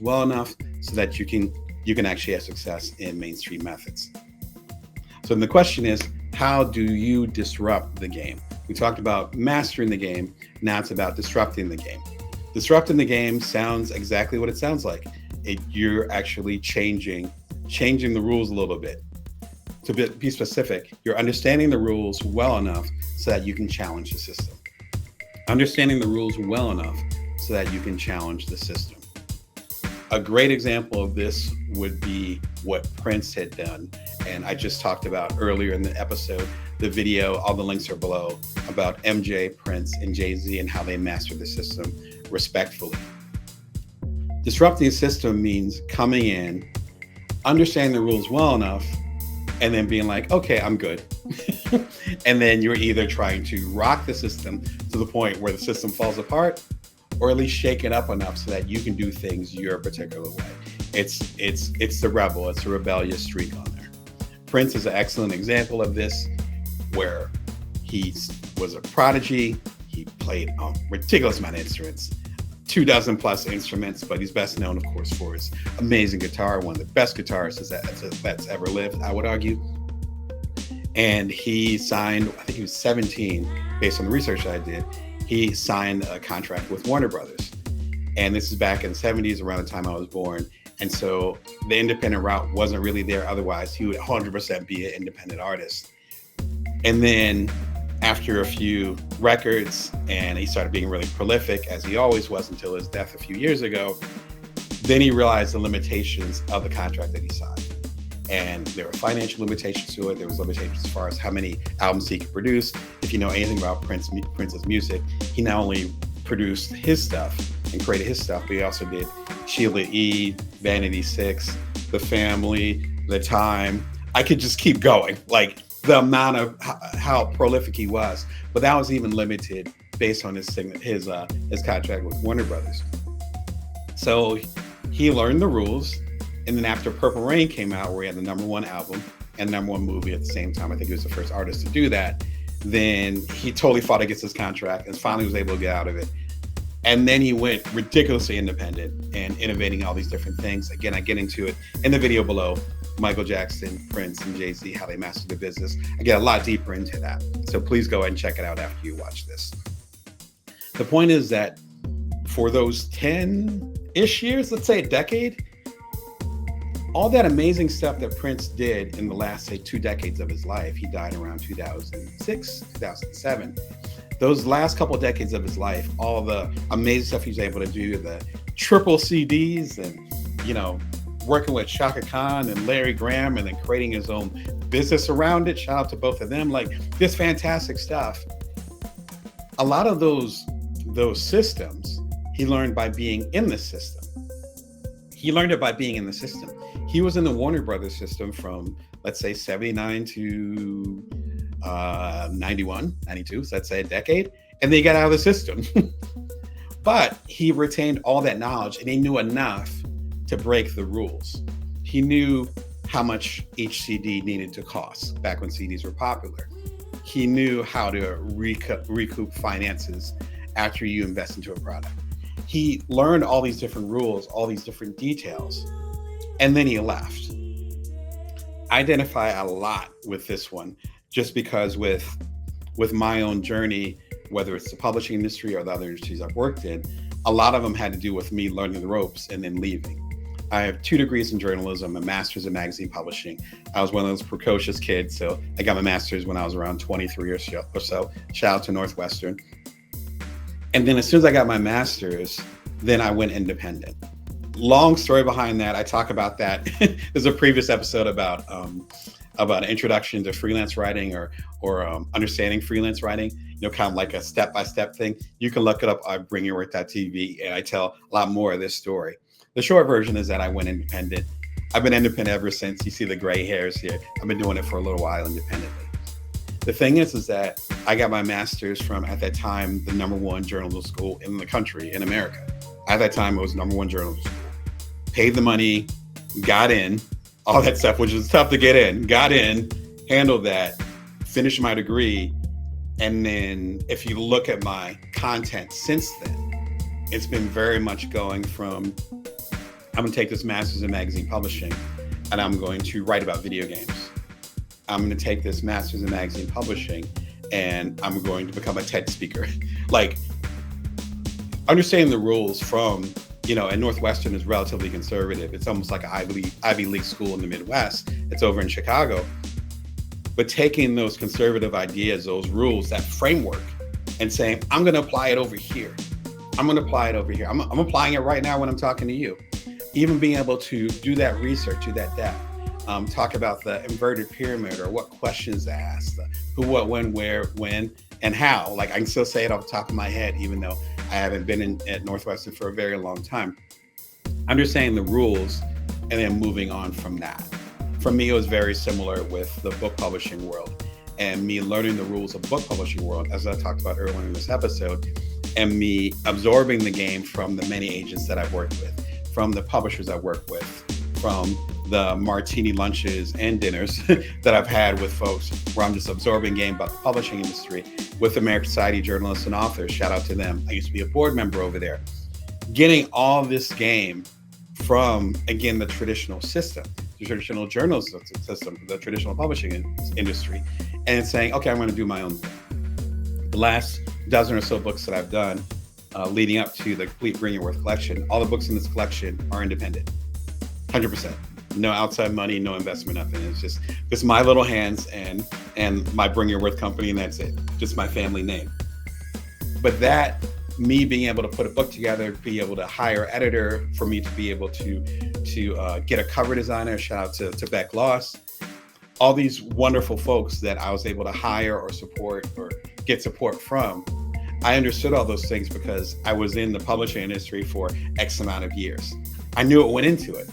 well enough so that you can actually have success in mainstream methods. So then the question is, how do you disrupt the game? We talked about mastering the game. Now it's about disrupting the game. Disrupting the game sounds exactly what it sounds like. You're actually changing the rules a little bit. To be specific, you're understanding the rules well enough so that you can challenge the system. Understanding the rules well enough so that you can challenge the system. A great example of this would be what Prince had done. And I just talked about earlier in the episode, the video, all the links are below, about MJ, Prince, and Jay-Z and how they mastered the system respectfully. Disrupting the system means coming in, understanding the rules well enough, and then being like, okay, I'm good. And then you're either trying to rock the system to the point where the system falls apart, or at least shake it up enough so that you can do things your particular way. It's the rebel, it's a rebellious streak on there. Prince is an excellent example of this, where he was a prodigy. He played a ridiculous amount of instruments, 24 plus instruments, but he's best known, of course, for his amazing guitar, one of the best guitarists that's ever lived, I would argue. And he signed, I think he was 17, based on the research I did, he signed a contract with Warner Brothers. And this is back in the 70s, around the time I was born. And so the independent route wasn't really there. Otherwise, he would 100% be an independent artist. And then after a few records, and he started being really prolific, as he always was until his death a few years ago, then he realized the limitations of the contract that he signed. And there were financial limitations to it. There was limitations as far as how many albums he could produce. If you know anything about Prince's music, he not only produced his stuff and created his stuff, but he also did Sheila E., Vanity 6, The Family, The Time. I could just keep going, like the amount of how prolific he was. But that was even limited based on his contract with Warner Brothers. So he learned the rules. And then after Purple Rain came out, where he had the #1 album and #1 movie at the same time, I think he was the first artist to do that, then he totally fought against his contract and finally was able to get out of it. And then he went ridiculously independent and innovating all these different things. Again, I get into it in the video below, Michael Jackson, Prince, and Jay-Z, how they mastered the business. I get a lot deeper into that. So please go ahead and check it out after you watch this. The point is that for those 10-ish years, let's say a decade, all that amazing stuff that Prince did in the last, say, 2 decades of his life, he died around 2006, 2007. Those last couple of decades of his life, all the amazing stuff he was able to do, the triple CDs and, working with Shaka Khan and Larry Graham and then creating his own business around it. Shout out to both of them. Like, this fantastic stuff. A lot of those systems, he learned by being in the system. He learned it by being in the system. He was in the Warner Brothers system from, let's say, 79 to 91, 92, so let's say a decade, and then he got out of the system. But he retained all that knowledge, and he knew enough to break the rules. He knew how much each CD needed to cost back when CDs were popular. He knew how to recoup finances after you invest into a product. He learned all these different rules, all these different details, and then he left. I identify a lot with this one, just because with my own journey, whether it's the publishing industry or the other industries I've worked in, a lot of them had to do with me learning the ropes and then leaving. I have 2 degrees in journalism, a master's in magazine publishing. I was one of those precocious kids, so I got my master's when I was around 23 or so. Shout out to Northwestern. And then as soon as I got my master's, then I went independent. Long story behind that. I talk about that. There's a previous episode about an introduction to freelance writing or understanding freelance writing, kind of like a step-by-step thing. You can look it up on bringyourwork.tv, and I tell a lot more of this story. The short version is that I went independent. I've been independent ever since. You see the gray hairs here. I've been doing it for a little while independently. The thing is that I got my master's from, at that time, the #1 journalism school in the country, in America. At that time, it was #1 journalism school. Paid the money, got in, all that stuff, which was tough to get in, got in, handled that, finished my degree. And then if you look at my content since then, it's been very much going from I'm going to take this master's in magazine publishing and I'm going to write about video games. I'm going to take this master's in magazine publishing and I'm going to become a TED speaker. Like, understanding the rules from, and Northwestern is relatively conservative. It's almost like an Ivy League school in the Midwest. It's over in Chicago. But taking those conservative ideas, those rules, that framework, and saying, I'm going to apply it over here. I'm going to apply it over here. I'm applying it right now when I'm talking to you. Even being able to do that research, do that depth, talk about the inverted pyramid or what questions to ask, the who, what, when, where, when, and how. Like, I can still say it off the top of my head, even though I haven't been at Northwestern for a very long time. Understanding the rules and then moving on from that. For me, it was very similar with the book publishing world and me learning the rules of book publishing world, as I talked about earlier in this episode, and me absorbing the game from the many agents that I've worked with, from the publishers I work with, from the martini lunches and dinners that I've had with folks where I'm just absorbing game about the publishing industry with the American Society of Journalists and Authors. Shout out to them. I used to be a board member over there. Getting all this game from, again, the traditional system, the traditional journalism system, the traditional publishing industry, and saying, okay, I'm going to do my own thing. The last dozen or so books that I've done leading up to the complete Bring Your Worth collection, all the books in this collection are independent, 100%. No outside money, no investment, nothing. It's just my little hands and my Bring Your Worth company, and that's it. Just my family name. But that, me being able to put a book together, be able to hire an editor, for me to be able to get a cover designer, shout out to Beck Loss, all these wonderful folks that I was able to hire or support or get support from. I understood all those things because I was in the publishing industry for X amount of years. I knew what went into it.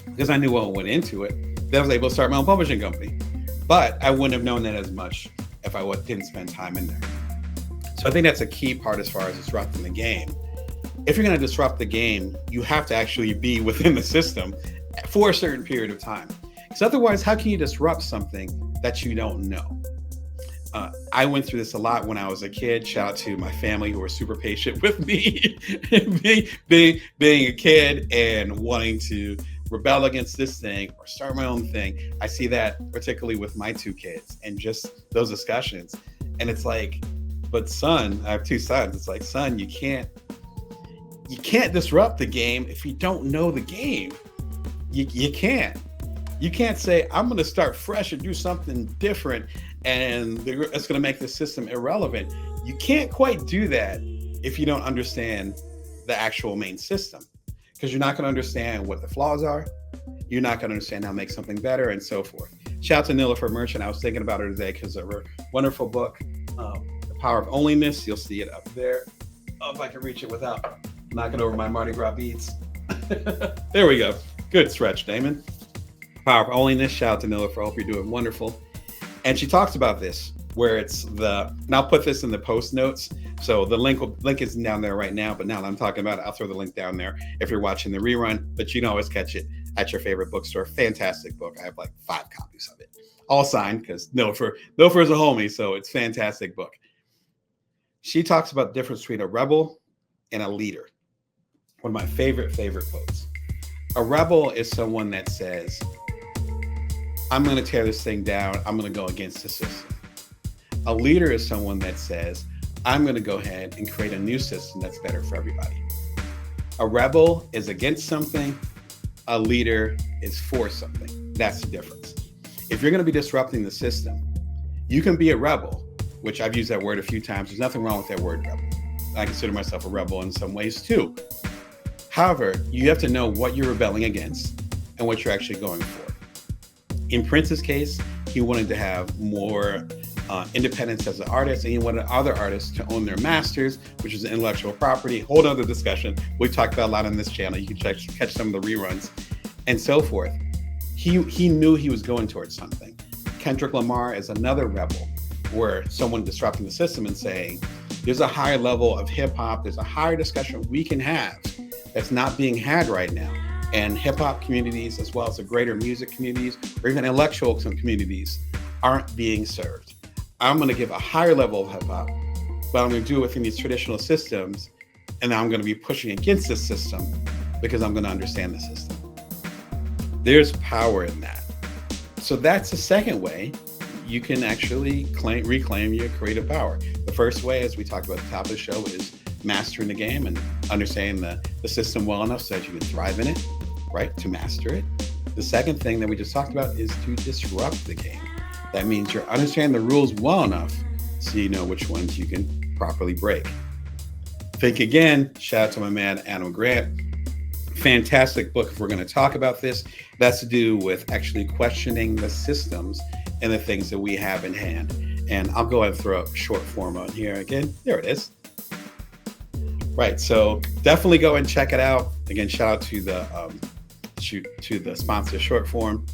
Because I knew what went into it, then I was able to start my own publishing company. But I wouldn't have known that as much if I didn't spend time in there. So I think that's a key part as far as disrupting the game. If you're going to disrupt the game, you have to actually be within the system for a certain period of time. Because otherwise, how can you disrupt something that you don't know? I went through this a lot when I was a kid. Shout out to my family who were super patient with me, being a kid and wanting to rebel against this thing or start my own thing. I see that particularly with my two kids and just those discussions. And it's like, but son, I have two sons. It's like, son, you can't disrupt the game if you don't know the game. You can't. You can't say, I'm going to start fresh and do something different and it's going to make the system irrelevant. You can't quite do that if you don't understand the actual main system, because you're not going to understand what the flaws are. You're not going to understand how to make something better and so forth. Shout out to Nilofer Merchant. I was thinking about her today because of her wonderful book, The Power of Onlyness. You'll see it up there. Oh, if I can reach it without knocking over my Mardi Gras beads. There we go. Good stretch, Damon. Power of Onlyness. Shout out to Nilofer. I hope you're doing wonderful. And she talks about this, where it's and I'll put this in the post notes. So the link isn't down there right now, but now that I'm talking about it, I'll throw the link down there if you're watching the rerun, but you can always catch it at your favorite bookstore. Fantastic book. I have like 5 copies of it, all signed because Nilofer is a homie. So it's a fantastic book. She talks about the difference between a rebel and a leader. One of my favorite quotes. A rebel is someone that says, I'm going to tear this thing down. I'm going to go against the system. A leader is someone that says, I'm going to go ahead and create a new system that's better for everybody. A rebel is against something. A leader is for something. That's the difference. If you're going to be disrupting the system, you can be a rebel, which I've used that word a few times. There's nothing wrong with that word, rebel. I consider myself a rebel in some ways too. However, you have to know what you're rebelling against and what you're actually going for. In Prince's case, he wanted to have more independence as an artist, and he wanted other artists to own their masters, which is intellectual property. Whole other discussion we've talked about a lot on this channel. You can catch some of the reruns and so forth. He knew he was going towards something. Kendrick Lamar is another rebel, where someone disrupting the system and saying, there's a higher level of hip hop, there's a higher discussion we can have that's not being had right now. And hip hop communities, as well as the greater music communities, or even intellectual communities, aren't being served. I'm going to give a higher level of hip hop, but I'm going to do it within these traditional systems. And I'm going to be pushing against this system because I'm going to understand the system. There's power in that. So that's the second way you can actually reclaim your creative power. The first way, as we talked about at the top of the show, is mastering the game and understanding the system well enough so that you can thrive in it, right? To master it. The second thing that we just talked about is to disrupt the game. That means you're understanding the rules well enough so you know which ones you can properly break. Think Again, shout out to my man, Adam Grant. Fantastic book if we're going to talk about this. That's to do with actually questioning the systems and the things that we have in hand. And I'll go ahead and throw up Shortform on here again. There it is. Right, so definitely go and check it out. Again, shout out to the sponsor, Shortform.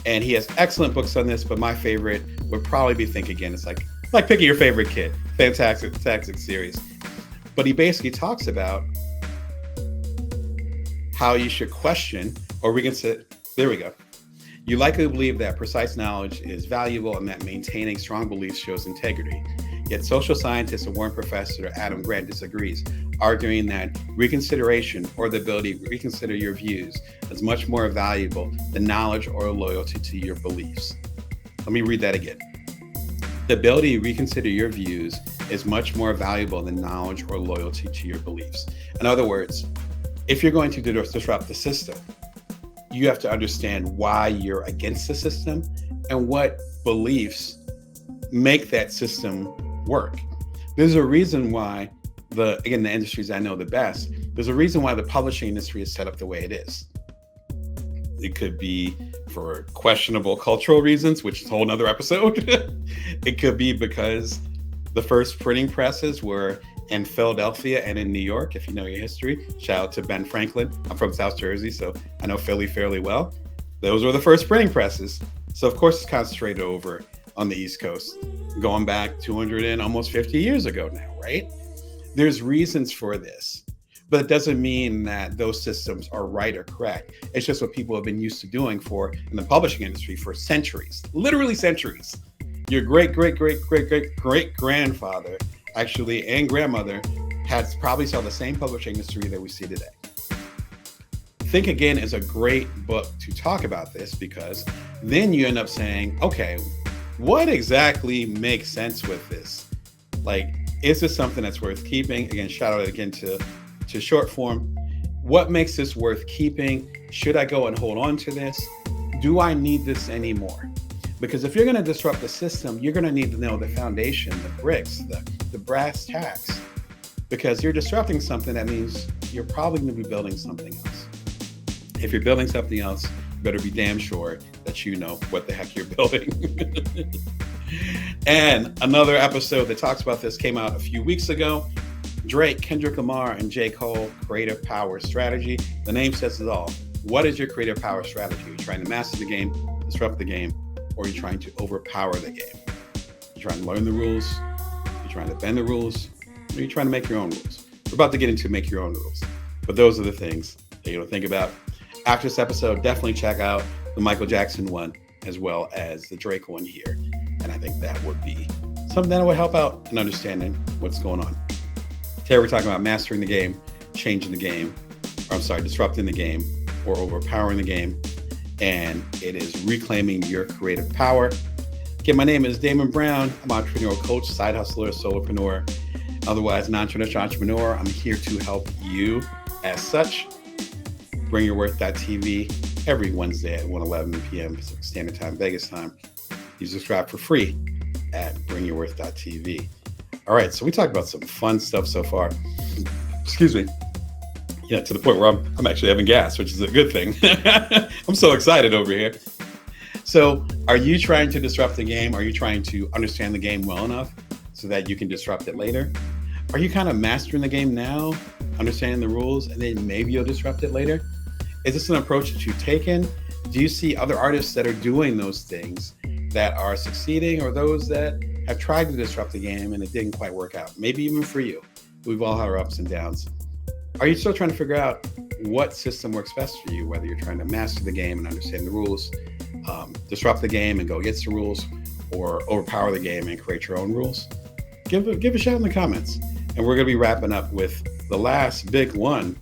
And he has excellent books on this, but my favorite would probably be Think Again. It's like picking your favorite kid. Fantastic series. But he basically talks about how you should question, or we can say, there we go. You likely believe that precise knowledge is valuable and that maintaining strong beliefs shows integrity. Yet social scientist and Warren professor Adam Grant disagrees, arguing that reconsideration, or the ability to reconsider your views, is much more valuable than knowledge or loyalty to your beliefs. Let me read that again. The ability to reconsider your views is much more valuable than knowledge or loyalty to your beliefs. In other words, if you're going to disrupt the system, you have to understand why you're against the system and what beliefs make that system work. There's a reason why the industries I know the best, there's a reason why the publishing industry is set up the way it is. It could be for questionable cultural reasons, which is a whole nother episode. It could be because the first printing presses were in Philadelphia and in New York. If you know your history, shout out to Ben Franklin. I'm from South Jersey, so I know Philly fairly well. Those were the first printing presses. So of course it's concentrated over on the East Coast, going back 200 and almost 50 years ago now, right? There's reasons for this, but it doesn't mean that those systems are right or correct. It's just what people have been used to doing in the publishing industry for centuries, literally centuries. Your great grandfather actually and grandmother had probably saw the same publishing industry that we see today. Think Again is a great book to talk about this, because then you end up saying, okay, what exactly makes sense with this? Like, is this something that's worth keeping? Again, shout out again to Shortform. What makes this worth keeping? Should I go and hold on to this? Do I need this anymore? Because if you're going to disrupt the system, you're going to need to know the foundation, the bricks, the brass tacks. Because you're disrupting something, that means you're probably going to be building something else. If you're building something else, you better be damn sure that you know what the heck you're building. And another episode that talks about this came out a few weeks ago. Drake, Kendrick Lamar, and J. Cole, Creative Power Strategy. The name says it all. What is your creative power strategy? Are you trying to master the game, disrupt the game, or are you trying to overpower the game? You're trying to learn the rules, you're trying to bend the rules, or you're trying to make your own rules. We're about to get into make your own rules. But those are the things that you don't think about. After this episode, definitely check out the Michael Jackson one as well as the Drake one here. And I think that would be something that would help out in understanding what's going on. Today we're talking about mastering the game, changing the game, disrupting the game, or overpowering the game. And it is reclaiming your creative power. Again, my name is Damon Brown. I'm an entrepreneurial coach, side hustler, solopreneur, otherwise non-traditional entrepreneur. I'm here to help you as such. BringYourWorth.tv every Wednesday at 1:11 p.m. Pacific Standard Time, Vegas time. You subscribe for free at BringYourWorth.tv. All right, so we talked about some fun stuff so far. Excuse me. Yeah, to the point where I'm actually having gas, which is a good thing. I'm so excited over here. So are you trying to disrupt the game? Are you trying to understand the game well enough so that you can disrupt it later? Are you kind of mastering the game now, understanding the rules, and then maybe you'll disrupt it later? Is this an approach that you've taken? Do you see other artists that are doing those things that are succeeding, or those that have tried to disrupt the game and it didn't quite work out? Maybe even for you. We've all had our ups and downs. Are you still trying to figure out what system works best for you, whether you're trying to master the game and understand the rules, disrupt the game and go against the rules, or overpower the game and create your own rules? Give a shout in the comments. And we're going to be wrapping up with the last big one